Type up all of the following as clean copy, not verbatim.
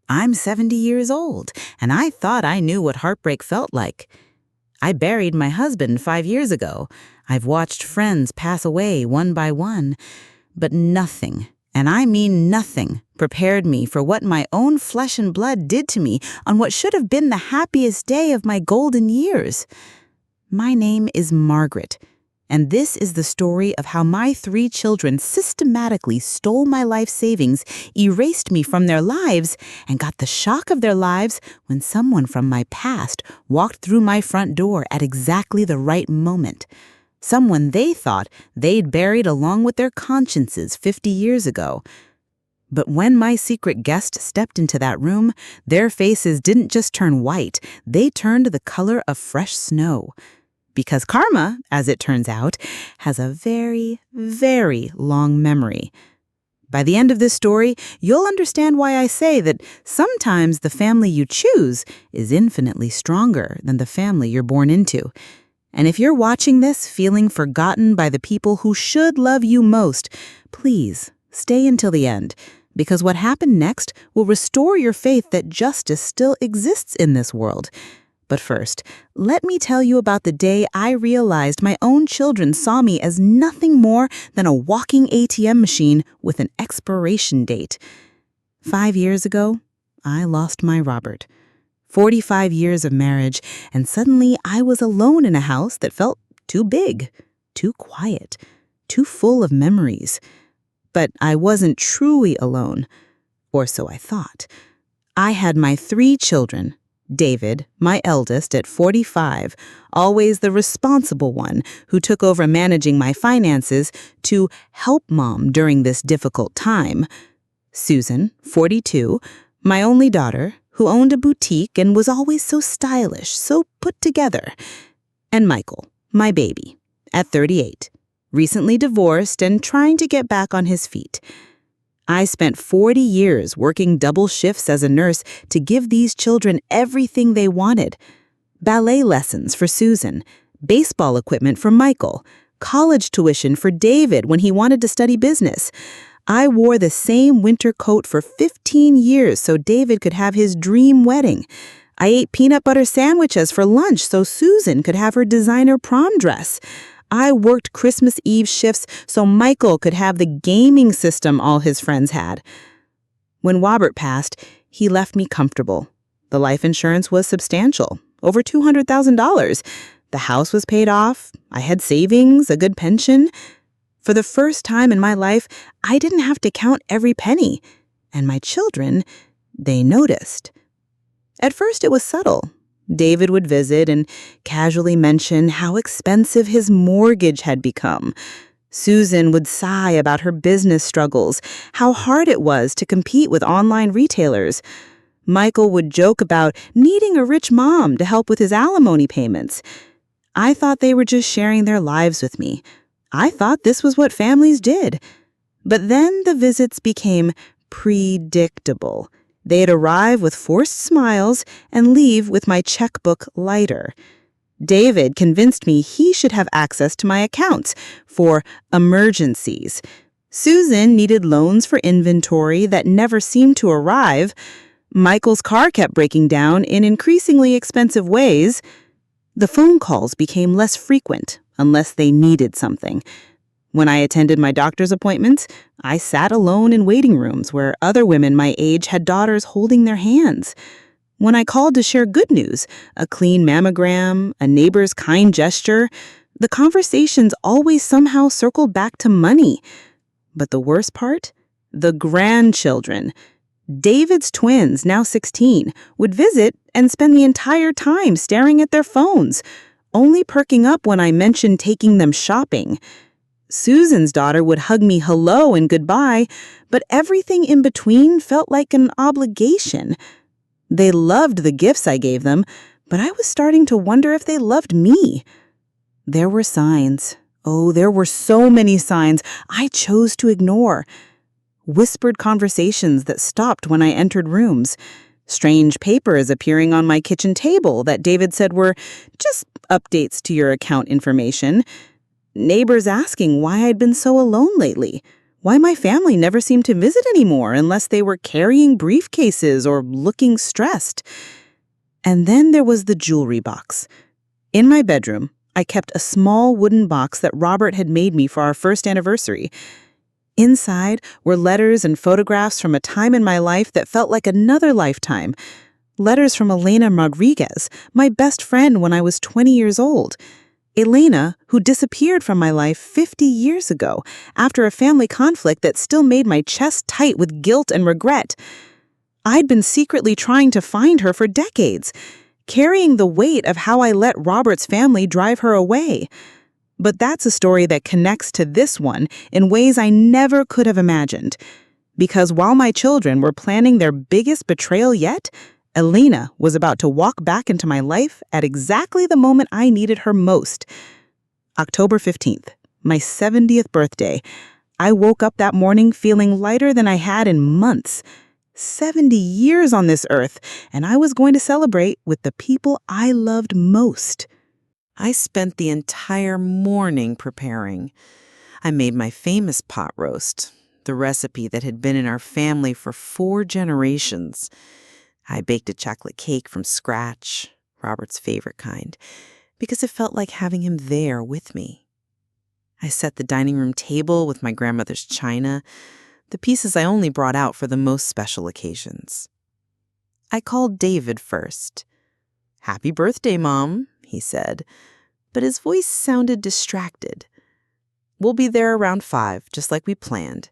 I'm 70 years old, and I thought I knew what heartbreak felt like. I buried my husband 5 years ago. I've watched friends pass away one by one, but nothing, and I mean nothing, prepared me for what my own flesh and blood did to me on what should have been the happiest day of my golden years. My name is Margaret, and this is the story of how my 3 children systematically stole my life savings, erased me from their lives, and got the shock of their lives when someone from my past walked through my front door at exactly the right moment. Someone they thought they'd buried along with their consciences 50 years ago. But when my secret guest stepped into that room, their faces didn't just turn white, they turned the color of fresh snow. Because karma, as it turns out, has a very, very long memory. By the end of this story, you'll understand why I say that sometimes the family you choose is infinitely stronger than the family you're born into. And if you're watching this feeling forgotten by the people who should love you most, please stay until the end, because what happened next will restore your faith that justice still exists in this world. But first, let me tell you about the day I realized my own children saw me as nothing more than a walking ATM machine with an expiration date. 5 years ago, I lost my Robert. 45 years of marriage, and suddenly I was alone in a house that felt too big, too quiet, too full of memories. But I wasn't truly alone, or so I thought. I had my 3 children. David, my eldest at 45, always the responsible one who took over managing my finances to help mom during this difficult time. Susan, 42, my only daughter, who owned a boutique and was always so stylish, so put together. And Michael, my baby, at 38, recently divorced and trying to get back on his feet. I spent 40 years working double shifts as a nurse to give these children everything they wanted. Ballet lessons for Susan, baseball equipment for Michael, college tuition for David when he wanted to study business. I wore the same winter coat for 15 years so David could have his dream wedding. I ate peanut butter sandwiches for lunch so Susan could have her designer prom dress. I worked Christmas Eve shifts so Michael could have the gaming system all his friends had. When Robert passed, he left me comfortable. The life insurance was substantial, over $200,000. The house was paid off. I had savings, a good pension. For the first time in my life, I didn't have to count every penny. And my children, they noticed. At first, it was subtle. David would visit and casually mention how expensive his mortgage had become. Susan would sigh about her business struggles, how hard it was to compete with online retailers. Michael would joke about needing a rich mom to help with his alimony payments. I thought they were just sharing their lives with me. I thought this was what families did. But then the visits became predictable. They'd arrive with forced smiles and leave with my checkbook lighter. David convinced me he should have access to my accounts for emergencies. Susan needed loans for inventory that never seemed to arrive. Michael's car kept breaking down in increasingly expensive ways. The phone calls became less frequent unless they needed something. When I attended my doctor's appointments, I sat alone in waiting rooms where other women my age had daughters holding their hands. When I called to share good news, a clean mammogram, a neighbor's kind gesture, the conversations always somehow circled back to money. But the worst part? The grandchildren. David's twins, now 16, would visit and spend the entire time staring at their phones, only perking up when I mentioned taking them shopping. Susan's daughter would hug me hello and goodbye, but everything in between felt like an obligation. They loved the gifts I gave them, but I was starting to wonder if they loved me. There were signs. Oh, there were so many signs I chose to ignore. Whispered conversations that stopped when I entered rooms. Strange papers appearing on my kitchen table that David said were just updates to your account information. Neighbors asking why I'd been so alone lately, Why my family never seemed to visit anymore unless they were carrying briefcases or looking stressed. And then there was the jewelry box. In my bedroom, I kept a small wooden box that Robert had made me for our first anniversary. Inside were letters and photographs from a time in my life that felt like another lifetime. Letters from Elena Rodriguez, my best friend when I was 20 years old. Elena, who disappeared from my life 50 years ago after a family conflict that still made my chest tight with guilt and regret. I'd been secretly trying to find her for decades, carrying the weight of how I let Robert's family drive her away. But that's a story that connects to this one in ways I never could have imagined. Because while my children were planning their biggest betrayal yet, Elena was about to walk back into my life at exactly the moment I needed her most. October 15th, my 70th birthday. I woke up that morning feeling lighter than I had in months. 70 years on this earth, and I was going to celebrate with the people I loved most. I spent the entire morning preparing. I made my famous pot roast, the recipe that had been in our family for 4 generations. I baked a chocolate cake from scratch, Robert's favorite kind, because it felt like having him there with me. I set the dining room table with my grandmother's china, the pieces I only brought out for the most special occasions. I called David first. "Happy birthday, Mom," he said, but his voice sounded distracted. "We'll be there around 5, just like we planned.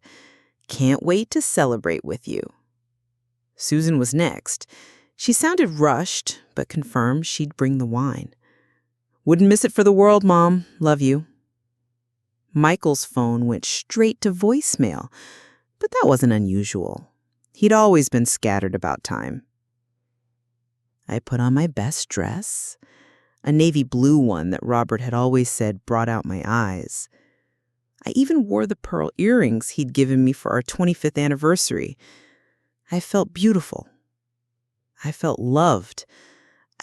Can't wait to celebrate with you." Susan was next. She sounded rushed, but confirmed she'd bring the wine. "Wouldn't miss it for the world, Mom. Love you." Michael's phone went straight to voicemail, but that wasn't unusual. He'd always been scattered about time. I put on my best dress, a navy blue one that Robert had always said brought out my eyes. I even wore the pearl earrings he'd given me for our 25th anniversary. I felt beautiful. I felt loved.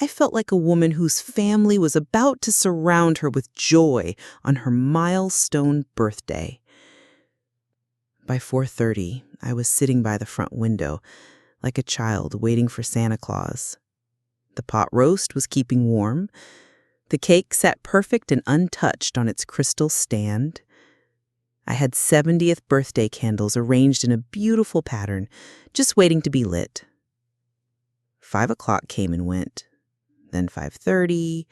I felt like a woman whose family was about to surround her with joy on her milestone birthday. By 4:30, I was sitting by the front window, like a child waiting for Santa Claus. The pot roast was keeping warm. The cake sat perfect and untouched on its crystal stand. I had 70th birthday candles arranged in a beautiful pattern, just waiting to be lit. 5 o'clock came and went, then 5:30.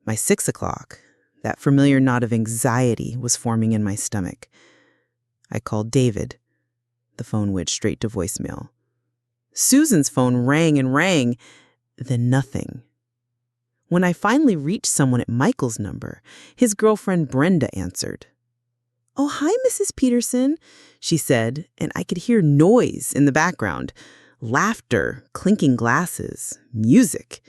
My 6 o'clock, that familiar knot of anxiety was forming in my stomach. I called David. The phone went straight to voicemail. Susan's phone rang and rang, then nothing. When I finally reached someone at Michael's number, his girlfriend Brenda answered. "Oh, hi, Mrs. Peterson," she said, and I could hear noise in the background. Laughter, clinking glasses, music.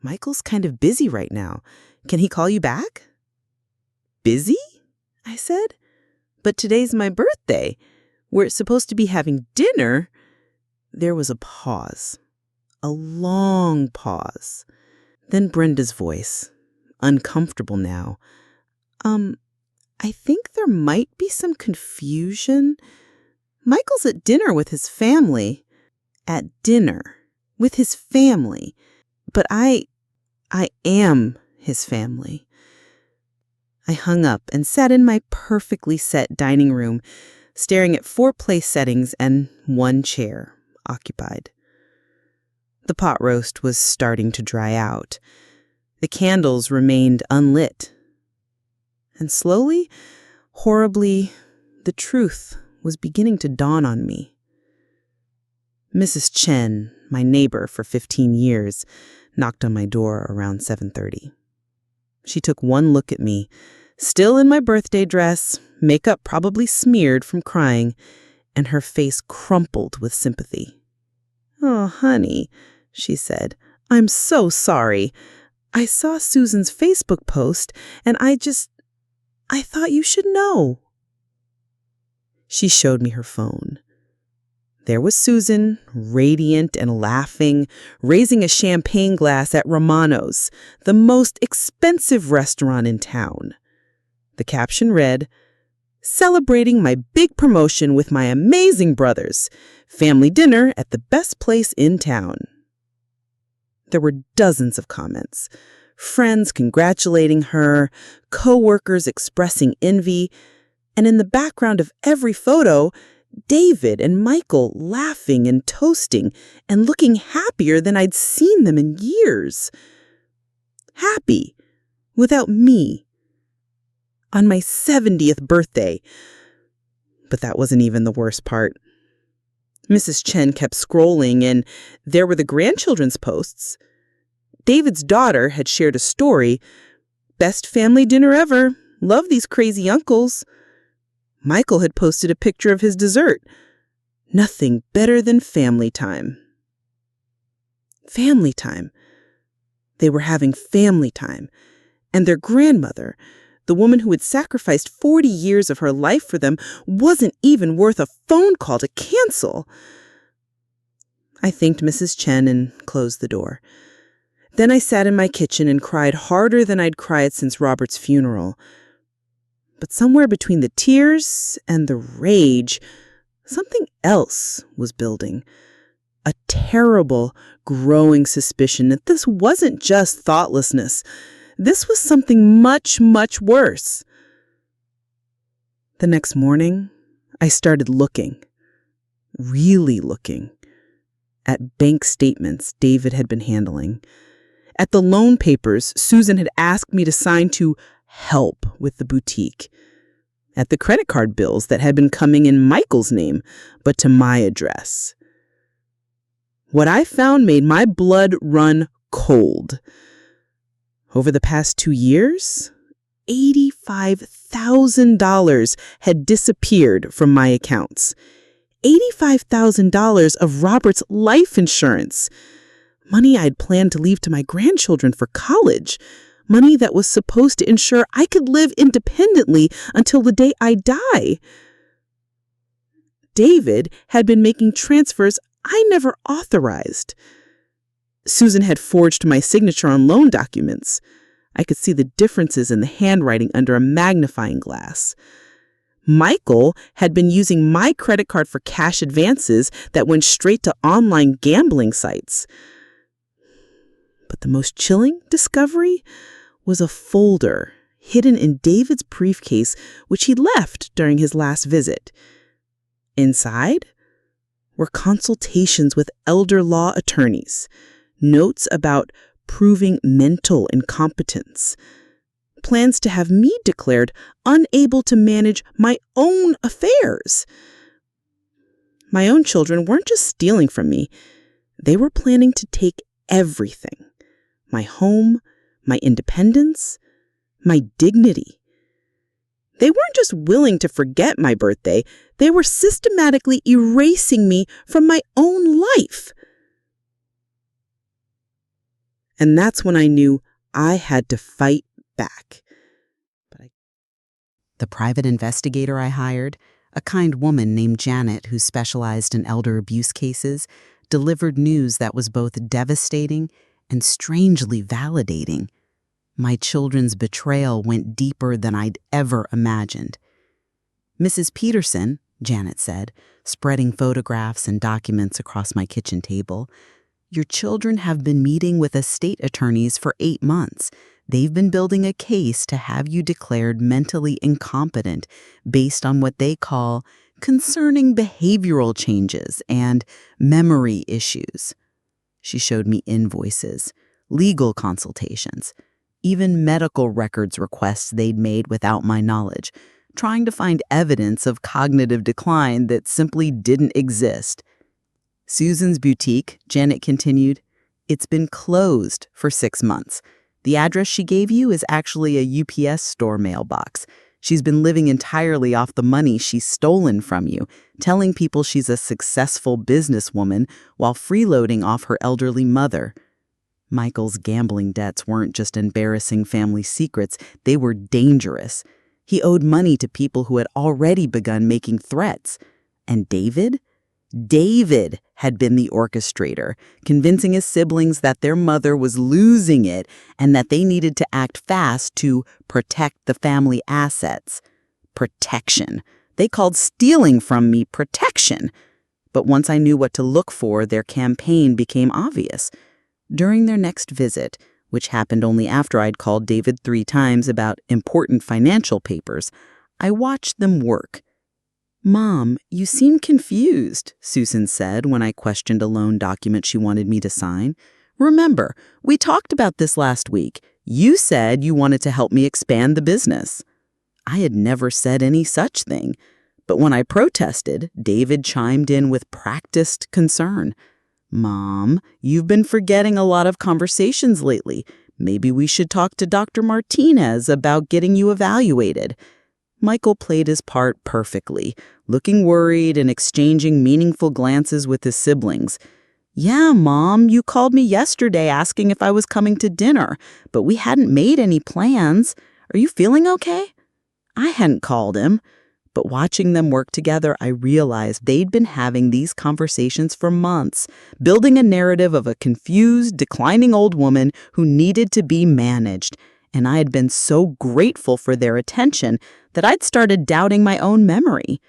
"Michael's kind of busy right now. Can he call you back?" "Busy?" I said. "But today's my birthday. We're supposed to be having dinner." There was a pause. A long pause. Then Brenda's voice, uncomfortable now. I think there might be some confusion. Michael's at dinner with his family." "At dinner with his family. But I am his family." I hung up and sat in my perfectly set dining room, staring at 4 place settings and 1 chair occupied. The pot roast was starting to dry out. The candles remained unlit. And slowly, horribly, the truth was beginning to dawn on me. Mrs. Chen, my neighbor for 15 years, knocked on my door around 7:30. She took one look at me, still in my birthday dress, makeup probably smeared from crying, and her face crumpled with sympathy. "Oh, honey," she said, "I'm so sorry. I saw Susan's Facebook post, and I thought you should know." She showed me her phone. There was Susan, radiant and laughing, raising a champagne glass at Romano's, the most expensive restaurant in town. The caption read, celebrating my big promotion with my amazing brothers, family dinner at the best place in town. There were dozens of comments. Friends congratulating her, co-workers expressing envy, and in the background of every photo, David and Michael laughing and toasting and looking happier than I'd seen them in years. Happy, without me. On my 70th birthday. But that wasn't even the worst part. Mrs. Chen kept scrolling, and there were the grandchildren's posts. David's daughter had shared a story. Best family dinner ever. Love these crazy uncles. Michael had posted a picture of his dessert. Nothing better than family time. Family time. They were having family time. And their grandmother, the woman who had sacrificed 40 years of her life for them, wasn't even worth a phone call to cancel. I thanked Mrs. Chen and closed the door. Then I sat in my kitchen and cried harder than I'd cried since Robert's funeral. But somewhere between the tears and the rage, something else was building. A terrible, growing suspicion that this wasn't just thoughtlessness. This was something much, much worse. The next morning, I started looking, really looking, at bank statements David had been handling, at the loan papers Susan had asked me to sign to help with the boutique, at the credit card bills that had been coming in Michael's name, but to my address. What I found made my blood run cold. Over the past 2 years, $85,000 had disappeared from my accounts. $85,000 of Robert's life insurance. Money I'd planned to leave to my grandchildren for college. Money that was supposed to ensure I could live independently until the day I die. David had been making transfers I never authorized. Susan had forged my signature on loan documents. I could see the differences in the handwriting under a magnifying glass. Michael had been using my credit card for cash advances that went straight to online gambling sites. But the most chilling discovery was a folder hidden in David's briefcase, which he left during his last visit. Inside were consultations with elder law attorneys, notes about proving mental incompetence, plans to have me declared unable to manage my own affairs. My own children weren't just stealing from me. They were planning to take everything. My home, my independence, my dignity. They weren't just willing to forget my birthday. They were systematically erasing me from my own life. And that's when I knew I had to fight back. The private investigator I hired, a kind woman named Janet who specialized in elder abuse cases, delivered news that was both devastating and strangely validating. My children's betrayal went deeper than I'd ever imagined. Mrs. Peterson, Janet said, spreading photographs and documents across my kitchen table, your children have been meeting with estate attorneys for 8 months. They've been building a case to have you declared mentally incompetent based on what they call concerning behavioral changes and memory issues. She showed me invoices, legal consultations, even medical records requests they'd made without my knowledge, trying to find evidence of cognitive decline that simply didn't exist. Susan's boutique, Janet continued, it's been closed for 6 months. The address she gave you is actually a UPS store mailbox. She's been living entirely off the money she's stolen from you, telling people she's a successful businesswoman while freeloading off her elderly mother. Michael's gambling debts weren't just embarrassing family secrets, they were dangerous. He owed money to people who had already begun making threats. And David? David had been the orchestrator, convincing his siblings that their mother was losing it and that they needed to act fast to protect the family assets. protection. They called stealing from me protection. But once I knew what to look for, their campaign became obvious. During their next visit, which happened only after I'd called David 3 times about important financial papers, I watched them work. "Mom, you seem confused," Susan said when I questioned a loan document she wanted me to sign. "Remember, we talked about this last week. You said you wanted to help me expand the business." I had never said any such thing. But when I protested, David chimed in with practiced concern. "Mom, you've been forgetting a lot of conversations lately. Maybe we should talk to Dr. Martinez about getting you evaluated." Michael played his part perfectly, looking worried and exchanging meaningful glances with his siblings. "Yeah, Mom, you called me yesterday asking if I was coming to dinner, but we hadn't made any plans. Are you feeling okay?" I hadn't called him. But watching them work together, I realized they'd been having these conversations for months, building a narrative of a confused, declining old woman who needed to be managed. And I had been so grateful for their attention that I'd started doubting my own memory.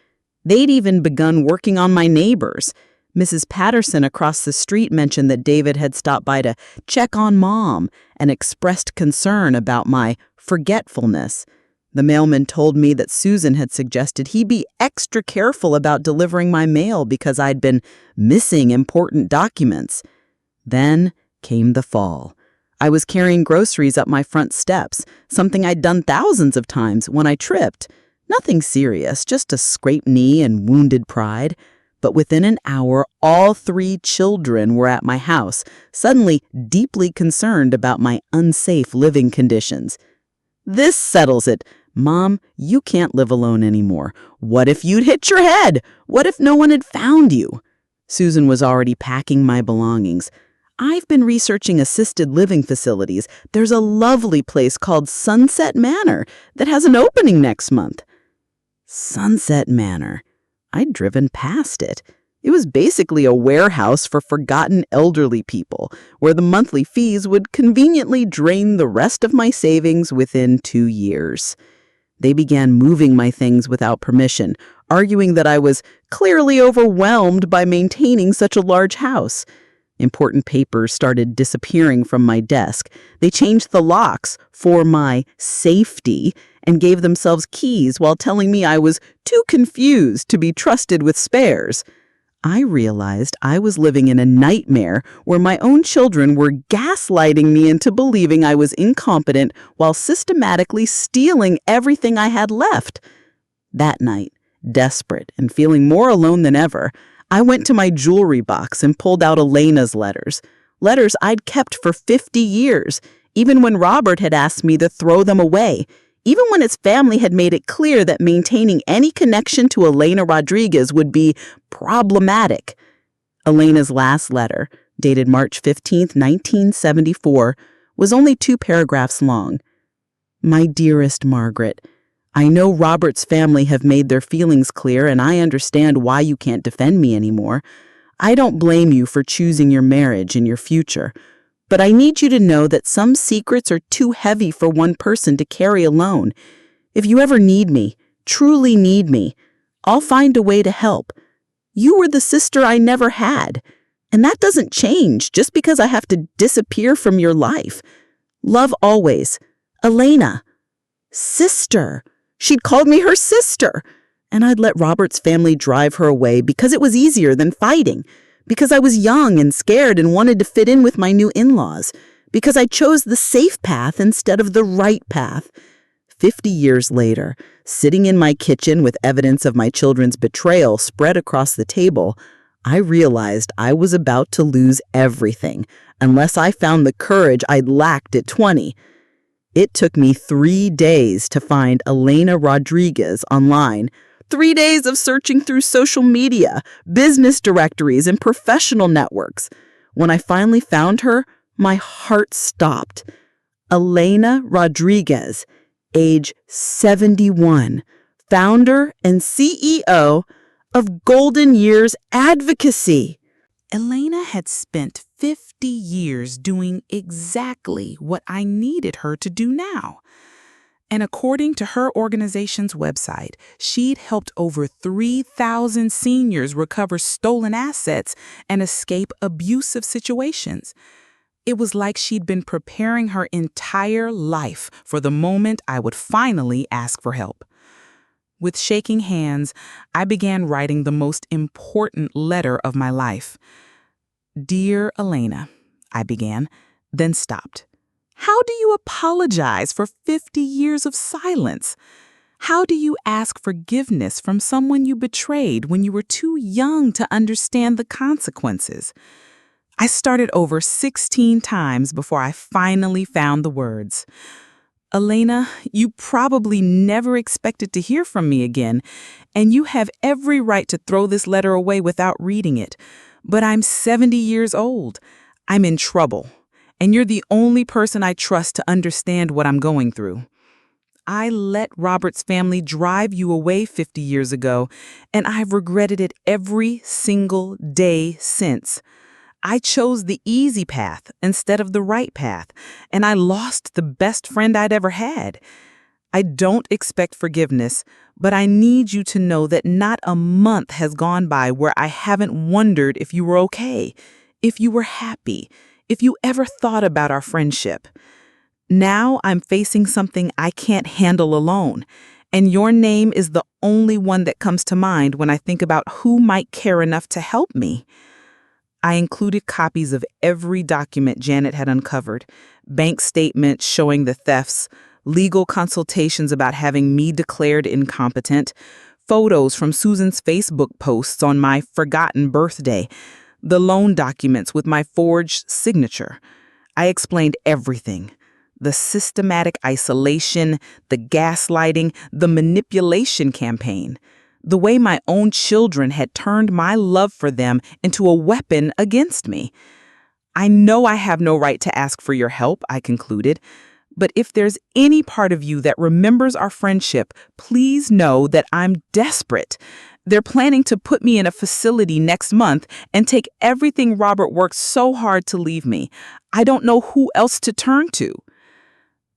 They'd even begun working on my neighbors. Mrs. Patterson across the street mentioned that David had stopped by to check on Mom and expressed concern about my forgetfulness. The mailman told me that Susan had suggested he be extra careful about delivering my mail because I'd been missing important documents. Then came the fall. I was carrying groceries up my front steps, something I'd done thousands of times when I tripped. Nothing serious, just a scraped knee and wounded pride. But within an hour, all 3 children were at my house, suddenly deeply concerned about my unsafe living conditions. "This settles it. Mom, you can't live alone anymore. What if you'd hit your head? What if no one had found you?" Susan was already packing my belongings. "I've been researching assisted living facilities. There's a lovely place called Sunset Manor that has an opening next month." Sunset Manor. I'd driven past it. It was basically a warehouse for forgotten elderly people, where the monthly fees would conveniently drain the rest of my savings within 2 years. They began moving my things without permission, arguing that I was clearly overwhelmed by maintaining such a large house. Important papers started disappearing from my desk. They changed the locks for my safety and gave themselves keys while telling me I was too confused to be trusted with spares. I realized I was living in a nightmare where my own children were gaslighting me into believing I was incompetent while systematically stealing everything I had left. That night, desperate and feeling more alone than ever, I went to my jewelry box and pulled out Elena's letters. Letters I'd kept for 50 years, even when Robert had asked me to throw them away. Even when his family had made it clear that maintaining any connection to Elena Rodriguez would be problematic. Elena's last letter, dated March 15, 1974, was only 2 paragraphs long. "My dearest Margaret, I know Robert's family have made their feelings clear, and I understand why you can't defend me anymore. I don't blame you for choosing your marriage and your future. But I need you to know that some secrets are too heavy for one person to carry alone. If you ever need me, truly need me, I'll find a way to help. You were the sister I never had, and that doesn't change just because I have to disappear from your life. Love always, Elena." Sister. She'd called me her sister. And I'd let Robert's family drive her away because it was easier than fighting. Because I was young and scared and wanted to fit in with my new in-laws. Because I chose the safe path instead of the right path. 50 years later, sitting in my kitchen with evidence of my children's betrayal spread across the table, I realized I was about to lose everything unless I found the courage I'd lacked at 20. It took me 3 days to find Elena Rodriguez online. 3 days of searching through social media, business directories, and professional networks. When I finally found her, my heart stopped. Elena Rodriguez, age 71, founder and CEO of Golden Years Advocacy. Elena had spent 50 years doing exactly what I needed her to do now. And according to her organization's website, she'd helped over 3,000 seniors recover stolen assets and escape abusive situations. It was like she'd been preparing her entire life for the moment I would finally ask for help. With shaking hands, I began writing the most important letter of my life. "Dear Elena," I began, then stopped. How do you apologize for 50 years of silence? How do you ask forgiveness from someone you betrayed when you were too young to understand the consequences? I started over 16 times before I finally found the words. "Elena, you probably never expected to hear from me again, and you have every right to throw this letter away without reading it. But I'm 70 years old. I'm in trouble, and you're the only person I trust to understand what I'm going through. I let Robert's family drive you away 50 years ago, and I've regretted it every single day since. I chose the easy path instead of the right path, and I lost the best friend I'd ever had. I don't expect forgiveness, but I need you to know that not a month has gone by where I haven't wondered if you were okay, if you were happy, if you ever thought about our friendship. Now I'm facing something I can't handle alone, and your name is the only one that comes to mind when I think about who might care enough to help me." I included copies of every document Janet had uncovered, bank statements showing the thefts, legal consultations about having me declared incompetent, photos from Susan's Facebook posts on my forgotten birthday, the loan documents with my forged signature. I explained everything. The systematic isolation, the gaslighting, the manipulation campaign. The way my own children had turned my love for them into a weapon against me. "I know I have no right to ask for your help," I concluded, "but if there's any part of you that remembers our friendship, please know that I'm desperate. They're planning to put me in a facility next month and take everything Robert worked so hard to leave me. I don't know who else to turn to."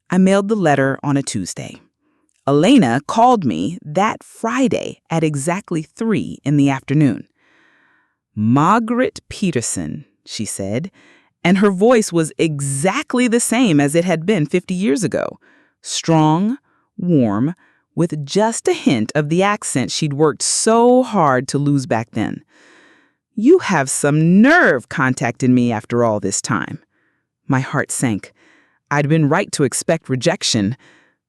I mailed the letter on a Tuesday. Elena called me that Friday at exactly 3 in the afternoon. "Margaret Peterson," she said, and her voice was exactly the same as it had been 50 years ago. Strong, warm, with just a hint of the accent she'd worked so hard to lose back then. "You have some nerve contacting me after all this time." My heart sank. I'd been right to expect rejection,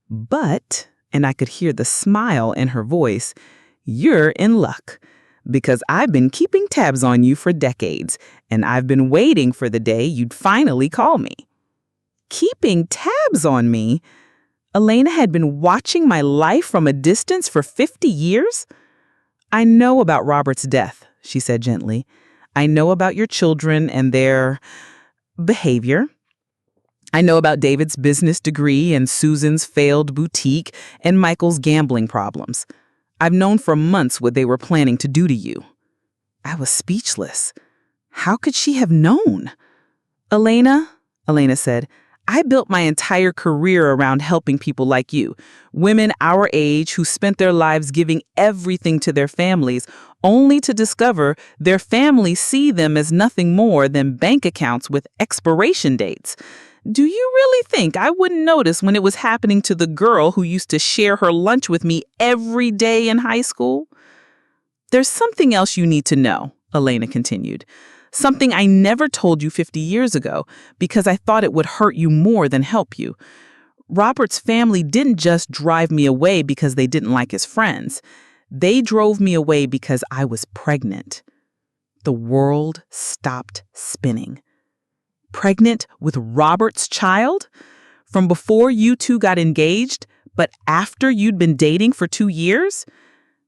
but, and I could hear the smile in her voice, "you're in luck, because I've been keeping tabs on you for decades, and I've been waiting for the day you'd finally call me." Keeping tabs on me? Elena had been watching my life from a distance for 50 years? "I know about Robert's death," she said gently. "I know about your children and their behavior. I know about David's business degree and Susan's failed boutique and Michael's gambling problems. I've known for months what they were planning to do to you." I was speechless. How could she have known? Elena said, "I built my entire career around helping people like you, women our age who spent their lives giving everything to their families, only to discover their families see them as nothing more than bank accounts with expiration dates. Do you really think I wouldn't notice when it was happening to the girl who used to share her lunch with me every day in high school?" "There's something else you need to know," Elena continued. "Something I never told you 50 years ago because I thought it would hurt you more than help you. Robert's family didn't just drive me away because they didn't like his friends. They drove me away because I was pregnant." The world stopped spinning. Pregnant with Robert's child? From before you two got engaged, but after you'd been dating for 2 years?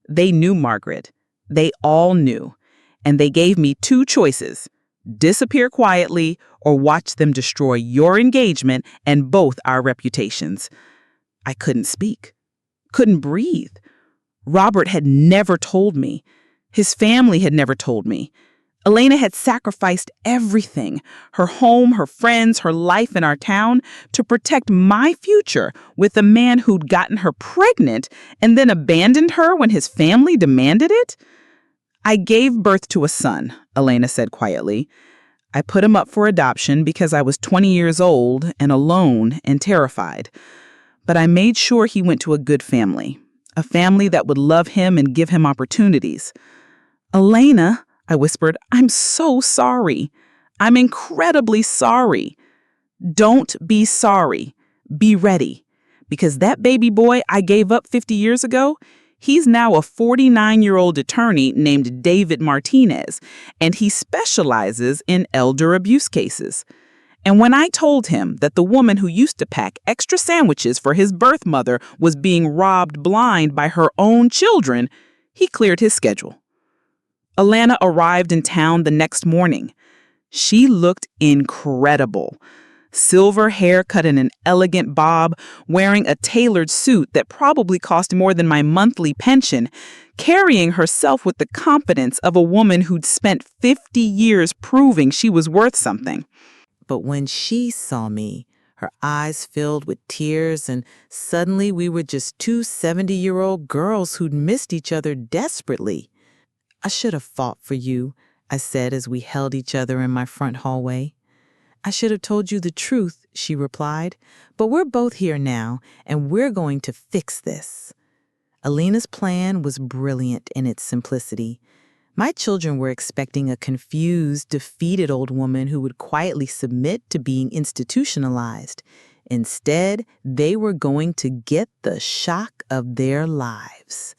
They knew, Margaret. They all knew. And they gave me 2 choices: disappear quietly or watch them destroy your engagement and both our reputations. I couldn't speak, couldn't breathe. Robert had never told me. His family had never told me. Elena had sacrificed everything, her home, her friends, her life in our town, to protect my future with a man who'd gotten her pregnant and then abandoned her when his family demanded it. I gave birth to a son, Elena said quietly. I put him up for adoption because I was 20 years old and alone and terrified. But I made sure he went to a good family, a family that would love him and give him opportunities. Elena, I whispered, I'm so sorry. I'm incredibly sorry. Don't be sorry. Be ready. Because that baby boy I gave up 50 years ago, he's now a 49-year-old attorney named David Martinez, and he specializes in elder abuse cases. And when I told him that the woman who used to pack extra sandwiches for his birth mother was being robbed blind by her own children, he cleared his schedule. Alana arrived in town the next morning. She looked incredible. Silver hair cut in an elegant bob, wearing a tailored suit that probably cost more than my monthly pension, carrying herself with the confidence of a woman who'd spent 50 years proving she was worth something. But when she saw me, her eyes filled with tears, and suddenly we were just two 70-year-old girls who'd missed each other desperately. I should have fought for you, I said as we held each other in my front hallway. I should have told you the truth, she replied, but we're both here now, and we're going to fix this. Alina's plan was brilliant in its simplicity. My children were expecting a confused, defeated old woman who would quietly submit to being institutionalized. Instead, they were going to get the shock of their lives.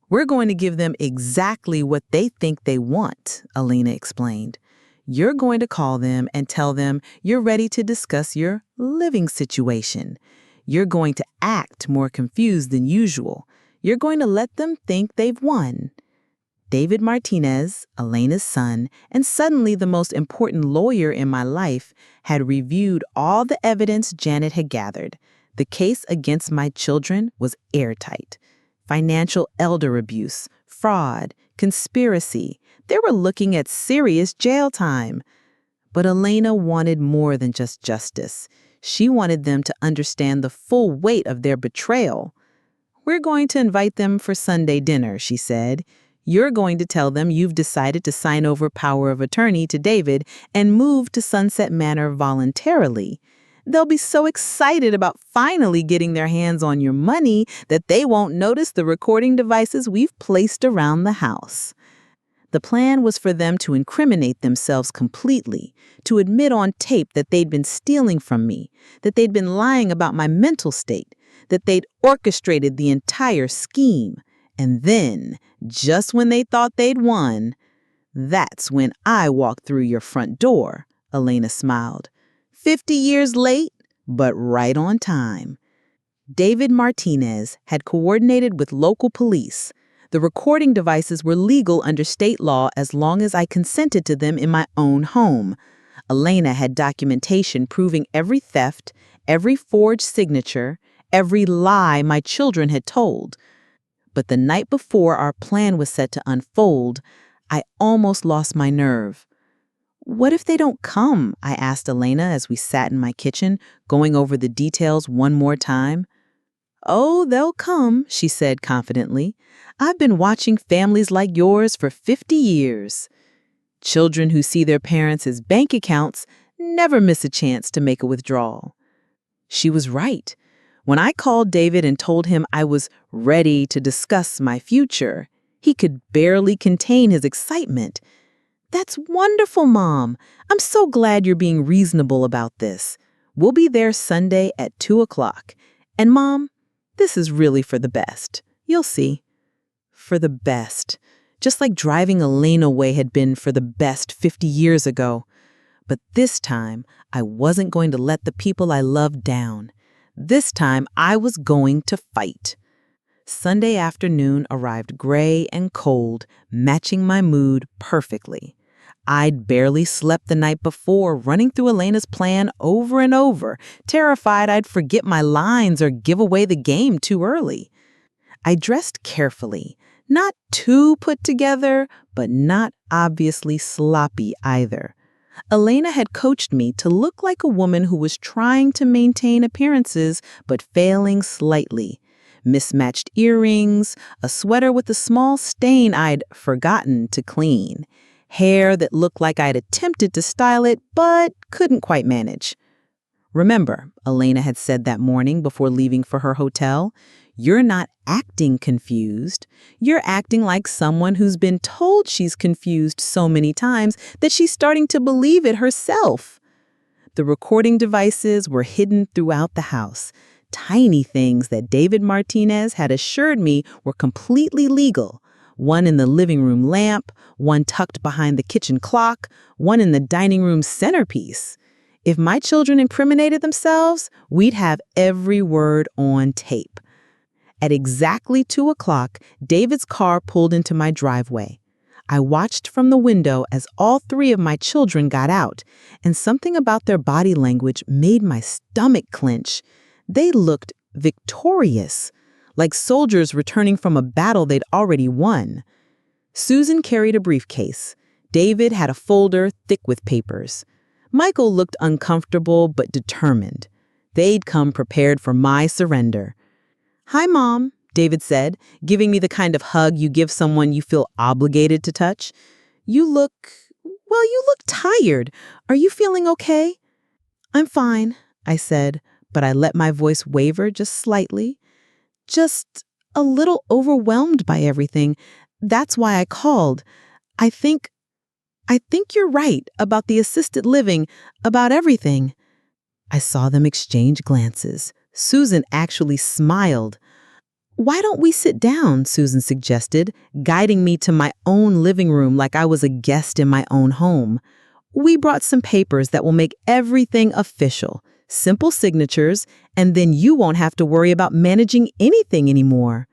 We're going to give them exactly what they think they want, Alina explained. You're going to call them and tell them you're ready to discuss your living situation. You're going to act more confused than usual. You're going to let them think they've won. David Martinez, Elena's son, and suddenly the most important lawyer in my life, had reviewed all the evidence Janet had gathered. The case against my children was airtight. Financial elder abuse, fraud, conspiracy. They were looking at serious jail time. But Elena wanted more than just justice. She wanted them to understand the full weight of their betrayal. We're going to invite them for Sunday dinner, she said. You're going to tell them you've decided to sign over power of attorney to David and move to Sunset Manor voluntarily. They'll be so excited about finally getting their hands on your money that they won't notice the recording devices we've placed around the house. The plan was for them to incriminate themselves completely, to admit on tape that they'd been stealing from me, that they'd been lying about my mental state, that they'd orchestrated the entire scheme. And then, just when they thought they'd won, that's when I walked through your front door, Elena smiled. 50 years late, but right on time. David Martinez had coordinated with local police. The recording devices were legal under state law as long as I consented to them in my own home. Elena had documentation proving every theft, every forged signature, every lie my children had told. But the night before our plan was set to unfold, I almost lost my nerve. What if they don't come? I asked Elena as we sat in my kitchen, going over the details one more time. Oh, they'll come, she said confidently. I've been watching families like yours for 50 years. Children who see their parents' bank accounts never miss a chance to make a withdrawal. She was right. When I called David and told him I was ready to discuss my future, he could barely contain his excitement. That's wonderful, Mom. I'm so glad you're being reasonable about this. We'll be there Sunday at 2:00. And Mom, this is really for the best. You'll see. For the best. Just like driving Elena away had been for the best 50 years ago. But this time, I wasn't going to let the people I loved down. This time, I was going to fight. Sunday afternoon arrived gray and cold, matching my mood perfectly. I'd barely slept the night before, running through Elena's plan over and over, terrified I'd forget my lines or give away the game too early. I dressed carefully, Not too put together, but not obviously sloppy either. Elena had coached me to look like a woman who was trying to maintain appearances but failing slightly. Mismatched earrings, a sweater with a small stain I'd forgotten to clean, hair that looked like I'd attempted to style it but couldn't quite manage. Remember, Elena had said that morning before leaving for her hotel, you're not acting confused. You're acting like someone who's been told she's confused so many times that she's starting to believe it herself. The recording devices were hidden throughout the house, tiny things that David Martinez had assured me were completely legal. One in the living room lamp, one tucked behind the kitchen clock, one in the dining room centerpiece. If my children incriminated themselves, we'd have every word on tape. At exactly 2 o'clock, David's car pulled into my driveway. I watched from the window as all 3 of my children got out, and something about their body language made my stomach clench. They looked victorious, like soldiers returning from a battle they'd already won. Susan carried a briefcase. David had a folder thick with papers. Michael looked uncomfortable but determined. They'd come prepared for my surrender. "Hi, Mom," David said, giving me the kind of hug you give someone you feel obligated to touch. You look tired. Are you feeling okay?" "I'm fine," I said, but I let my voice waver just slightly. "Just a little overwhelmed by everything. That's why I called. I think you're right about the assisted living, about everything." I saw them exchange glances. Susan actually smiled. "Why don't we sit down?" Susan suggested, guiding me to my own living room like I was a guest in my own home. "We brought some papers that will make everything official, simple signatures, and then you won't have to worry about managing anything anymore."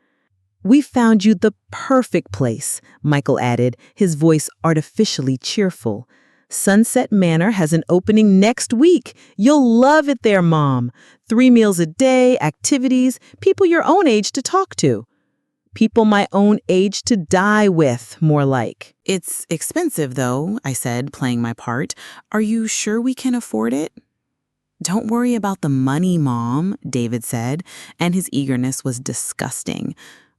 "We found you the perfect place," Michael added, his voice artificially cheerful. "Sunset Manor has an opening next week. You'll love it there, Mom. 3 meals a day, activities, people your own age to talk to. People my own age to die with, more like." "It's expensive, though," I said, playing my part. "Are you sure we can afford it?" "Don't worry about the money, Mom," David said, and his eagerness was disgusting.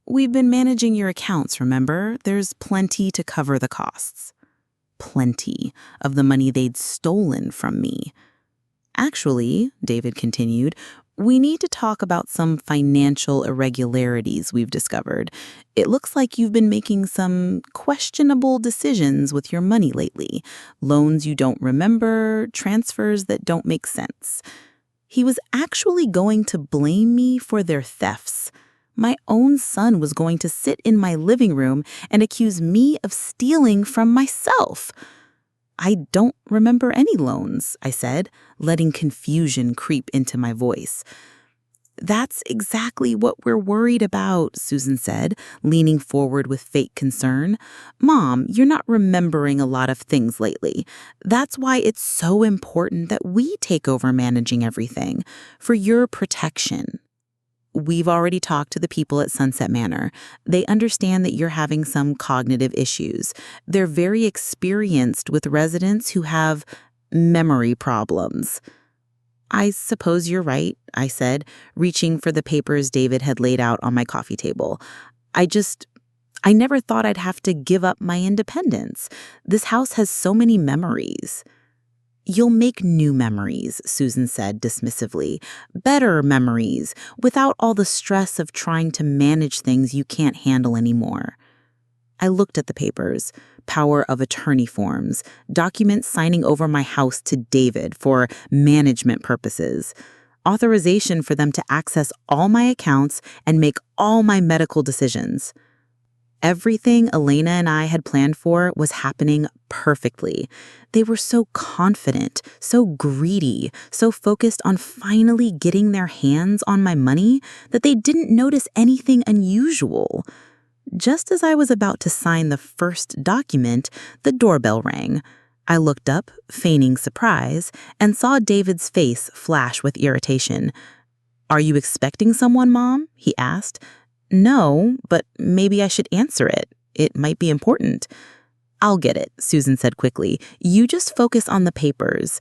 "We've been managing your accounts, remember? There's plenty to cover the costs." Plenty of the money they'd stolen from me. "Actually," David continued, "we need to talk about some financial irregularities we've discovered. It looks like you've been making some questionable decisions with your money lately. Loans you don't remember, transfers that don't make sense." He was actually going to blame me for their thefts. My own son was going to sit in my living room and accuse me of stealing from myself. "I don't remember any loans," I said, letting confusion creep into my voice. "That's exactly what we're worried about," Susan said, leaning forward with fake concern. "Mom, you're not remembering a lot of things lately. That's why it's so important that we take over managing everything, for your protection. We've already talked to the people at Sunset Manor. They understand that you're having some cognitive issues. They're very experienced with residents who have memory problems." "I suppose you're right," I said, reaching for the papers David had laid out on my coffee table. I never thought I'd have to give up my independence. This house has so many memories." "You'll make new memories," Susan said dismissively. "Better memories, without all the stress of trying to manage things you can't handle anymore." I looked at the papers, power of attorney forms, documents signing over my house to David for management purposes, authorization for them to access all my accounts and make all my medical decisions. Everything Elena and I had planned for was happening perfectly. They were so confident, so greedy, so focused on finally getting their hands on my money that they didn't notice anything unusual. Just as I was about to sign the first document, the doorbell rang. I looked up, feigning surprise, and saw David's face flash with irritation. "Are you expecting someone, Mom?" he asked. No, but maybe I should answer it. It might be important. I'll get it, Susan said quickly. You just focus on the papers.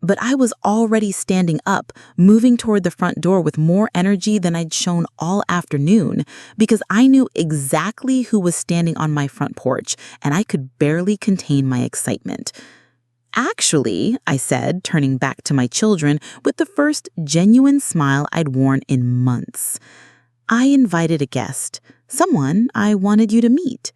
But I was already standing up, moving toward the front door with more energy than I'd shown all afternoon, because I knew exactly who was standing on my front porch, and I could barely contain my excitement. Actually, I said, turning back to my children with the first genuine smile I'd worn in months. I invited a guest, someone I wanted you to meet.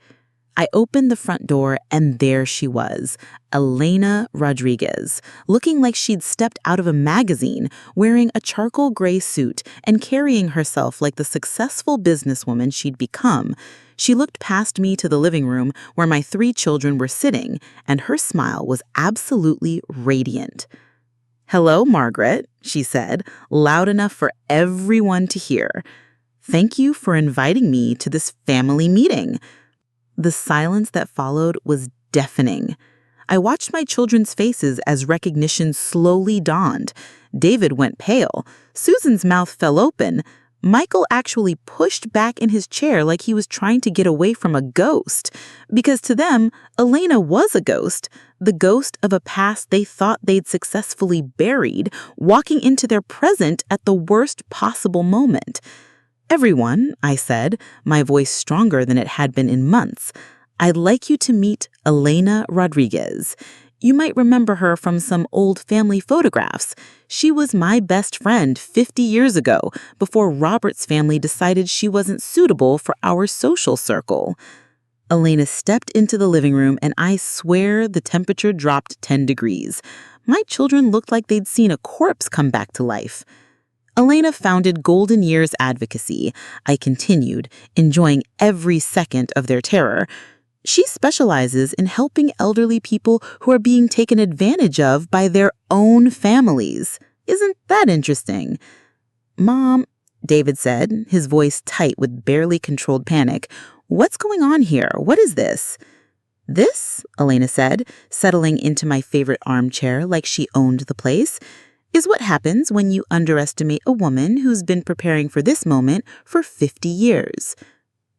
I opened the front door, and there she was, Elena Rodriguez, looking like she'd stepped out of a magazine, wearing a charcoal gray suit and carrying herself like the successful businesswoman she'd become. She looked past me to the living room where my 3 children were sitting, and her smile was absolutely radiant. "Hello, Margaret," she said, loud enough for everyone to hear. "Thank you for inviting me to this family meeting." The silence that followed was deafening. I watched my children's faces as recognition slowly dawned. David went pale. Susan's mouth fell open. Michael actually pushed back in his chair like he was trying to get away from a ghost. Because to them, Elena was a ghost, the ghost of a past they thought they'd successfully buried, walking into their present at the worst possible moment. "Everyone," I said, my voice stronger than it had been in months, "I'd like you to meet Elena Rodriguez. You might remember her from some old family photographs. She was my best friend 50 years ago, before Robert's family decided she wasn't suitable for our social circle." Elena stepped into the living room, and I swear the temperature dropped 10 degrees. My children looked like they'd seen a corpse come back to life. Elena founded Golden Years Advocacy, I continued, enjoying every second of their terror. She specializes in helping elderly people who are being taken advantage of by their own families. Isn't that interesting? "Mom," David said, his voice tight with barely controlled panic, "what's going on here? What is this?" "This," Elena said, settling into my favorite armchair like she owned the place, "is what happens when you underestimate a woman who's been preparing for this moment for 50 years.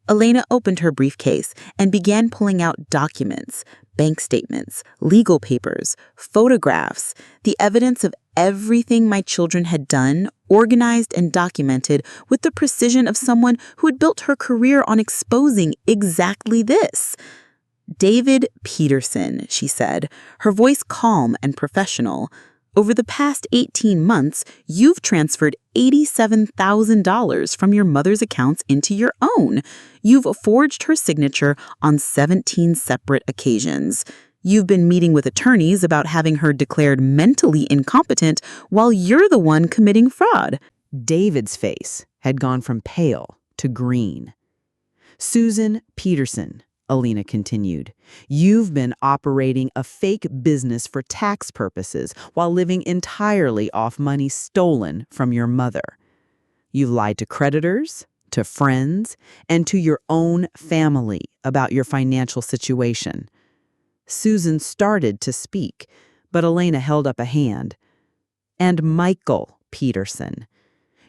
Elena opened her briefcase and began pulling out documents, bank statements, legal papers, photographs, the evidence of everything my children had done, organized and documented with the precision of someone who had built her career on exposing exactly this. "David Peterson," she said, her voice calm and professional. "Over the past 18 months, you've transferred $87,000 from your mother's accounts into your own. You've forged her signature on 17 separate occasions. You've been meeting with attorneys about having her declared mentally incompetent while you're the one committing fraud." David's face had gone from pale to green. "Susan Peterson," Elena continued, "you've been operating a fake business for tax purposes while living entirely off money stolen from your mother. You've lied to creditors, to friends, and to your own family about your financial situation." Susan started to speak, but Elena held up a hand. "And Michael Peterson.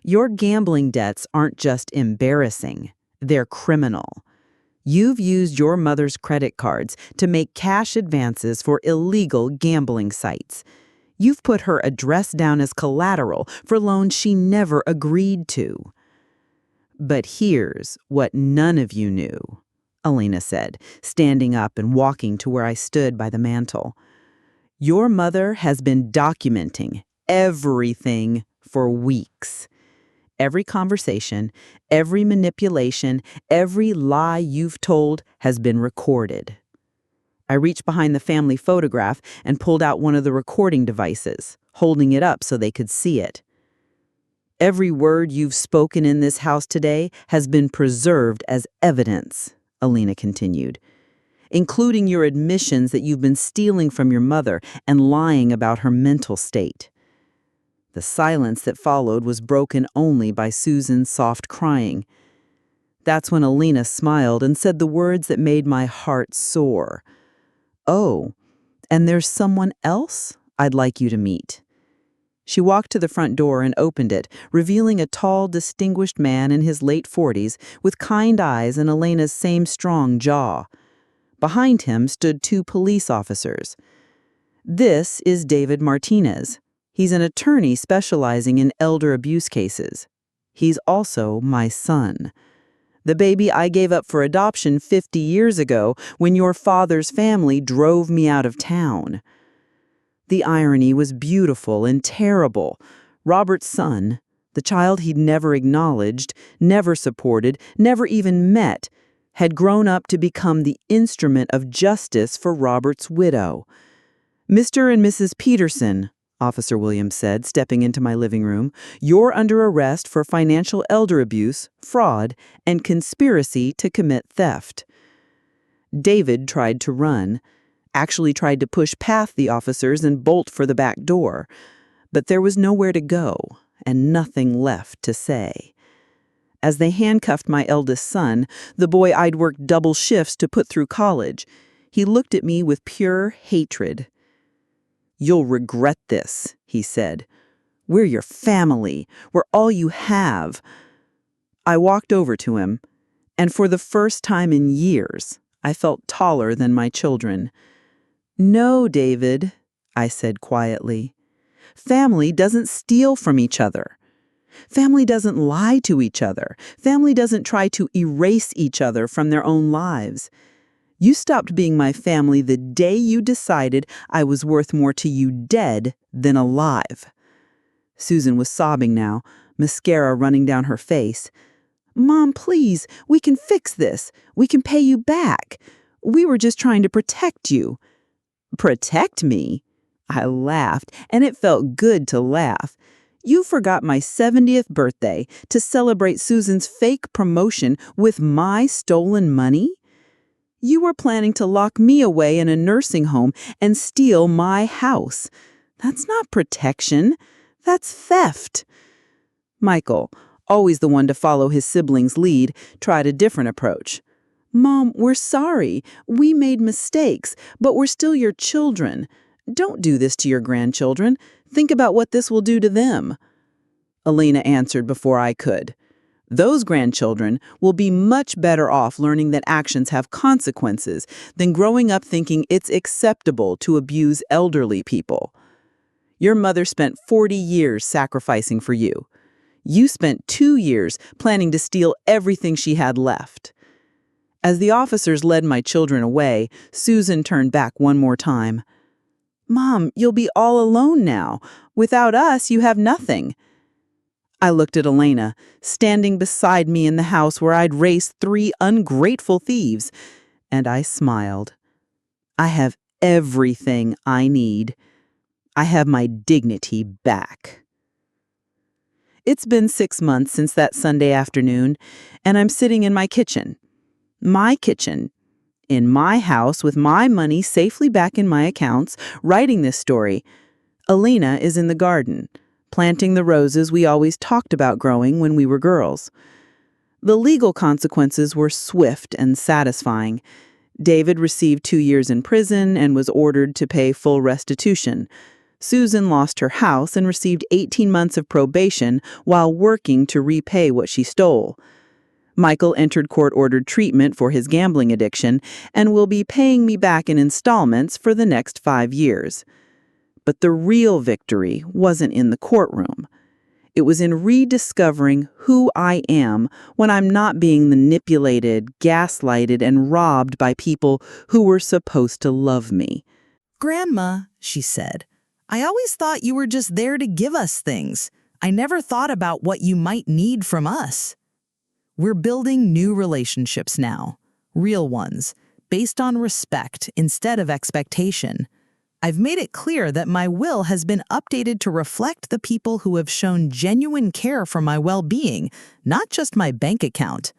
Your gambling debts aren't just embarrassing, they're criminal. You've used your mother's credit cards to make cash advances for illegal gambling sites. You've put her address down as collateral for loans she never agreed to." "But here's what none of you knew," Elena said, standing up and walking to where I stood by the mantel. "Your mother has been documenting everything for weeks. Every conversation, every manipulation, every lie you've told has been recorded." I reached behind the family photograph and pulled out one of the recording devices, holding it up so they could see it. "Every word you've spoken in this house today has been preserved as evidence," Elena continued, "including your admissions that you've been stealing from your mother and lying about her mental state." The silence that followed was broken only by Susan's soft crying. That's when Elena smiled and said the words that made my heart soar. "Oh, and there's someone else I'd like you to meet." She walked to the front door and opened it, revealing a tall, distinguished man in his late 40s with kind eyes and Elena's same strong jaw. Behind him stood 2 police officers. This is David Martinez. He's an attorney specializing in elder abuse cases. He's also my son. The baby I gave up for adoption 50 years ago when your father's family drove me out of town. The irony was beautiful and terrible. Robert's son, the child he'd never acknowledged, never supported, never even met, had grown up to become the instrument of justice for Robert's widow. "Mr. and Mrs. Peterson," Officer Williams said, stepping into my living room, "you're under arrest for financial elder abuse, fraud, and conspiracy to commit theft." David tried to run, actually tried to push past the officers and bolt for the back door. But there was nowhere to go and nothing left to say. As they handcuffed my eldest son, the boy I'd worked double shifts to put through college, he looked at me with pure hatred. "You'll regret this," he said. "We're your family. We're all you have." I walked over to him, and for the first time in years, I felt taller than my children. "No, David," I said quietly. "Family doesn't steal from each other. Family doesn't lie to each other. Family doesn't try to erase each other from their own lives. You stopped being my family the day you decided I was worth more to you dead than alive." Susan was sobbing now, mascara running down her face. "Mom, please, we can fix this. We can pay you back. We were just trying to protect you." "Protect me?" I laughed, and it felt good to laugh. "You forgot my 70th birthday to celebrate Susan's fake promotion with my stolen money? You were planning to lock me away in a nursing home and steal my house. That's not protection. That's theft." Michael, always the one to follow his siblings' lead, tried a different approach. "Mom, we're sorry. We made mistakes, but we're still your children. Don't do this to your grandchildren. Think about what this will do to them." Elena answered before I could. "Those grandchildren will be much better off learning that actions have consequences than growing up thinking it's acceptable to abuse elderly people. Your mother spent 40 years sacrificing for you. You spent 2 years planning to steal everything she had left." As the officers led my children away, Susan turned back one more time. "Mom, you'll be all alone now. Without us, you have nothing." I looked at Elena, standing beside me in the house where I'd raised 3 ungrateful thieves, and I smiled. I have everything I need. I have my dignity back. It's been 6 months since that Sunday afternoon, and I'm sitting in my kitchen. My kitchen, in my house with my money safely back in my accounts, writing this story. Elena is in the garden, planting the roses we always talked about growing when we were girls. The legal consequences were swift and satisfying. David received 2 years in prison and was ordered to pay full restitution. Susan lost her house and received 18 months of probation while working to repay what she stole. Michael entered court-ordered treatment for his gambling addiction and will be paying me back in installments for the next 5 years. But the real victory wasn't in the courtroom. It was in rediscovering who I am when I'm not being manipulated, gaslighted, and robbed by people who were supposed to love me. "Grandma," she said, "I always thought you were just there to give us things. I never thought about what you might need from us." We're building new relationships now, real ones, based on respect instead of expectation. I've made it clear that my will has been updated to reflect the people who have shown genuine care for my well-being, not just my bank account.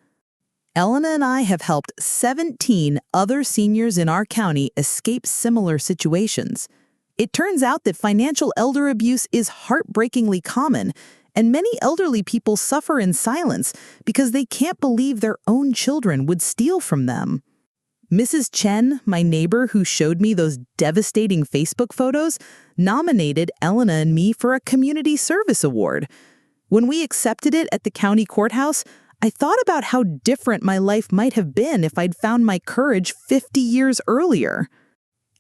Elena and I have helped 17 other seniors in our county escape similar situations. It turns out that financial elder abuse is heartbreakingly common, and many elderly people suffer in silence because they can't believe their own children would steal from them. Mrs. Chen, my neighbor who showed me those devastating Facebook photos, nominated Elena and me for a community service award. When we accepted it at the county courthouse, I thought about how different my life might have been if I'd found my courage 50 years earlier.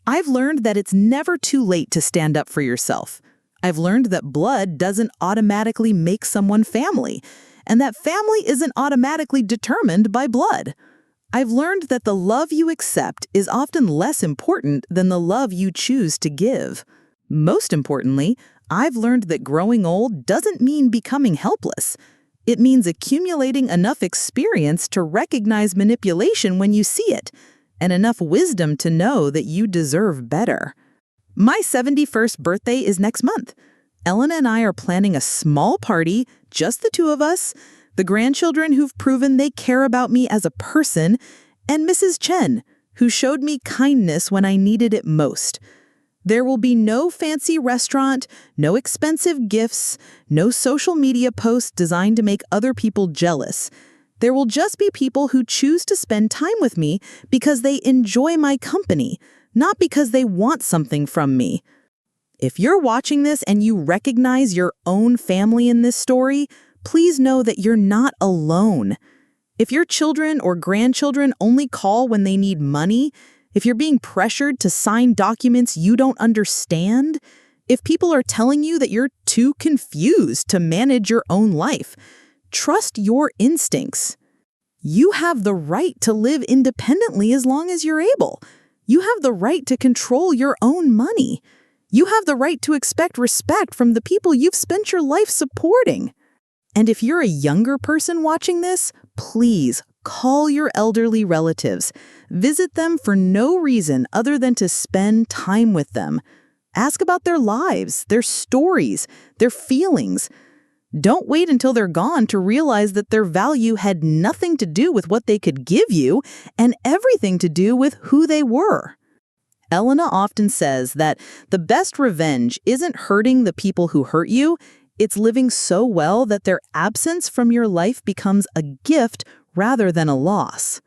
I've learned that it's never too late to stand up for yourself. I've learned that blood doesn't automatically make someone family, and that family isn't automatically determined by blood. I've learned that the love you accept is often less important than the love you choose to give. Most importantly, I've learned that growing old doesn't mean becoming helpless. It means accumulating enough experience to recognize manipulation when you see it, and enough wisdom to know that you deserve better. My 71st birthday is next month. Elena and I are planning a small party, just the two of us, the grandchildren who've proven they care about me as a person, and Mrs. Chen, who showed me kindness when I needed it most. There will be no fancy restaurant, no expensive gifts, no social media posts designed to make other people jealous. There will just be people who choose to spend time with me because they enjoy my company, not because they want something from me. If you're watching this and you recognize your own family in this story, please know that you're not alone. If your children or grandchildren only call when they need money, if you're being pressured to sign documents you don't understand, if people are telling you that you're too confused to manage your own life, trust your instincts. You have the right to live independently as long as you're able. You have the right to control your own money. You have the right to expect respect from the people you've spent your life supporting. And if you're a younger person watching this, please call your elderly relatives. Visit them for no reason other than to spend time with them. Ask about their lives, their stories, their feelings. Don't wait until they're gone to realize that their value had nothing to do with what they could give you and everything to do with who they were. Elena often says that the best revenge isn't hurting the people who hurt you, it's living so well that their absence from your life becomes a gift rather than a loss.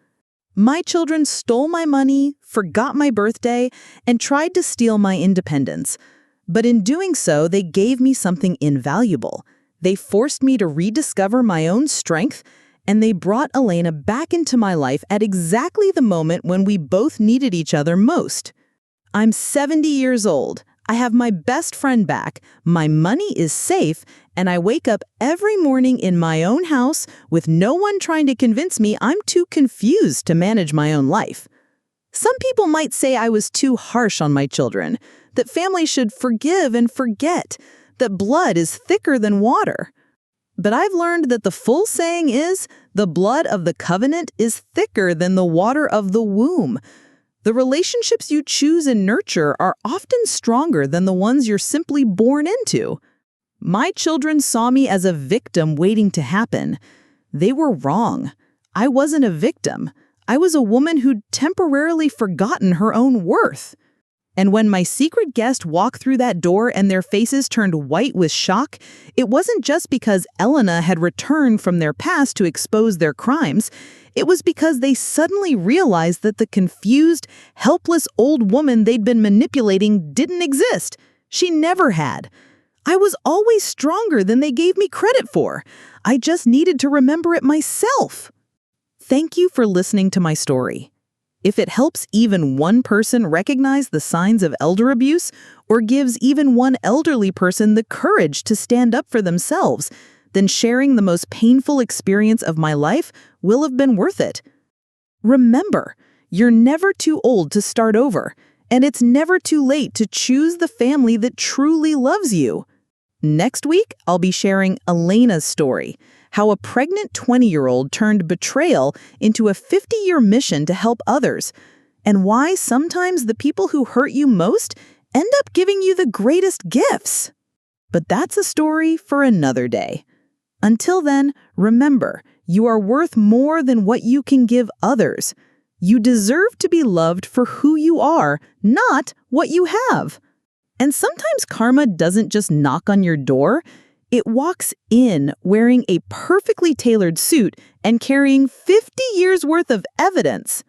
My children stole my money, forgot my birthday, and tried to steal my independence. But in doing so, they gave me something invaluable. They forced me to rediscover my own strength, and they brought Elena back into my life at exactly the moment when we both needed each other most. I'm 70 years old. I have my best friend back, my money is safe, and I wake up every morning in my own house with no one trying to convince me I'm too confused to manage my own life. Some people might say I was too harsh on my children, that families should forgive and forget, that blood is thicker than water. But I've learned that the full saying is, the blood of the covenant is thicker than the water of the womb. The relationships you choose and nurture are often stronger than the ones you're simply born into. My children saw me as a victim waiting to happen. They were wrong. I wasn't a victim. I was a woman who'd temporarily forgotten her own worth. And when my secret guest walked through that door and their faces turned white with shock, it wasn't just because Elena had returned from their past to expose their crimes. It was because they suddenly realized that the confused, helpless old woman they'd been manipulating didn't exist. She never had. I was always stronger than they gave me credit for. I just needed to remember it myself. Thank you for listening to my story. If it helps even one person recognize the signs of elder abuse, or gives even one elderly person the courage to stand up for themselves, then sharing the most painful experience of my life will have been worth it. Remember, you're never too old to start over, and it's never too late to choose the family that truly loves you. Next week, I'll be sharing Elena's story, how a pregnant 20-year-old turned betrayal into a 50-year mission to help others, and why sometimes the people who hurt you most end up giving you the greatest gifts. But that's a story for another day. Until then, remember, you are worth more than what you can give others. You deserve to be loved for who you are, not what you have. And sometimes karma doesn't just knock on your door. It walks in wearing a perfectly tailored suit and carrying 50 years' worth of evidence.